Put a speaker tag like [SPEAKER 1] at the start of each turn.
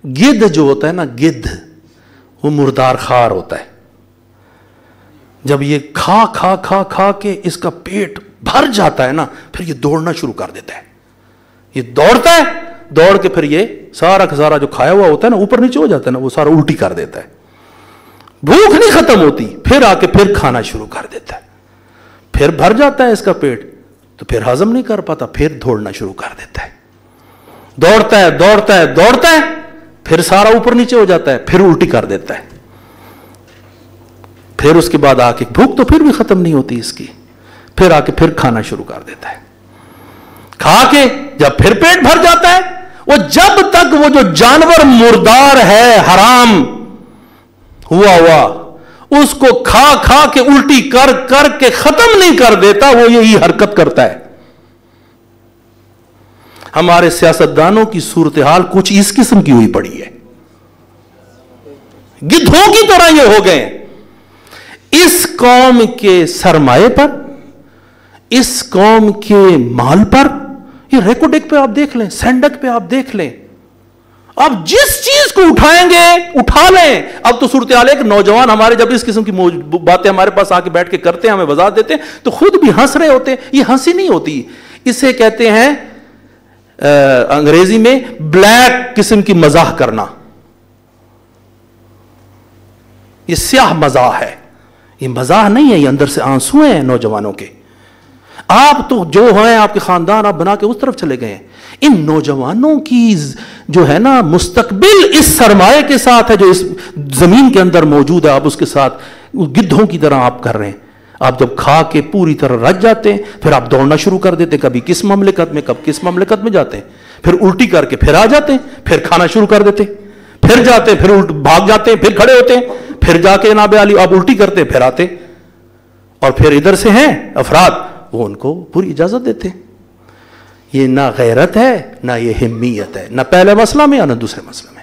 [SPEAKER 1] گدھ جو ہوتا ہے نا، گدھ وہ مردار خار ہوتا ہے. جب یہ کھا کھا کھا کھا کے اس کا پیٹ بھر جاتا ہے نا، پھر یہ دوڑنا شروع کر دیتا ہے. یہ دوڑتا ہے، دوڑ کے پھر یہ سارا کا سارا جو کھایا ہوا ہوتا ہے نا اوپر نیچے ہو جاتا ہے نا، وہ سارا الٹی کر دیتا ہے. بھوک نہیں ختم ہوتی، پھر آ کے پھر کھانا شروع کر دیتا ہے. پھر بھر جاتا ہے اس کا پیٹ تو پھر ہضم نہیں کر پاتا، پھر دوڑنا شروع کر دیتا ہے. دوڑتا ہے دوڑتا ہے دوڑتا ہے، پھر سارا اوپر نیچے ہو جاتا ہے، پھر الٹی کر دیتا ہے. پھر اس کے بعد آ کے بھوک تو پھر بھی ختم نہیں ہوتی اس کی، پھر آ کے پھر کھانا شروع کر دیتا ہے. کھا کے جب پھر پیٹ بھر جاتا ہے، وہ جب تک وہ جو جانور مردار ہے حرام ہوا اس کو کھا کھا کے الٹی کر کر کے ختم نہیں کر دیتا، وہ یہی حرکت کرتا ہے. ہمارے سیاستدانوں کی صورتحال کچھ اس قسم کی ہوئی پڑی ہے، گدھوں کی طرح یہ ہو گئے. اس قوم کے سرمایے پر، اس قوم کے مال پر، یہ ریکوڈک پہ آپ دیکھ لیں، سینڈک پہ آپ دیکھ لیں، آپ جس چیز کو اٹھائیں گے اٹھا لیں. اب تو صورتحال ہے کہ نوجوان ہمارے جب اس قسم کی باتیں ہمارے پاس آ کے بیٹھ کے کرتے ہیں، ہمیں وضاحت دیتے ہیں تو خود بھی ہنس رہے ہوتے ہیں. یہ ہنسی نہیں ہوتی، اسے کہتے ہیں انگریزی میں بلیک قسم کی مزاح کرنا. یہ سیاہ مزاح ہے، یہ مزاح نہیں ہے، یہ اندر سے آنسو ہیں نوجوانوں کے. آپ تو جو ہیں آپ کے خاندان آپ بنا کے اس طرف چلے گئے ہیں. ان نوجوانوں کی جو ہے نا مستقبل اس سرمایے کے ساتھ ہے جو اس زمین کے اندر موجود ہے، آپ اس کے ساتھ گدھوں کی طرح آپ کر رہے ہیں. آپ جب کھا کے پوری طرح رج جاتے ہیں پھر آپ دوڑنا شروع کر دیتے ہیں، کبھی کس مملکت میں کب کس مملکت میں جاتے ہیں، پھر الٹی کر کے پھر آ جاتے ہیں، پھر کھانا شروع کر دیتے ہیں، پھر جاتے ہیں، پھر بھاگ جاتے ہیں، پھر کھڑے ہوتے ہیں، پھر جا کے جناب علی آپ الٹی کرتے ہیں، پھر آتے. اور پھر ادھر سے ہیں افراد وہ ان کو پوری اجازت دیتے ہیں. یہ نہ غیرت ہے، نہ یہ ہمیت ہے، نہ پہلے مسئلہ میں نہ دوسرے مسئلہ میں.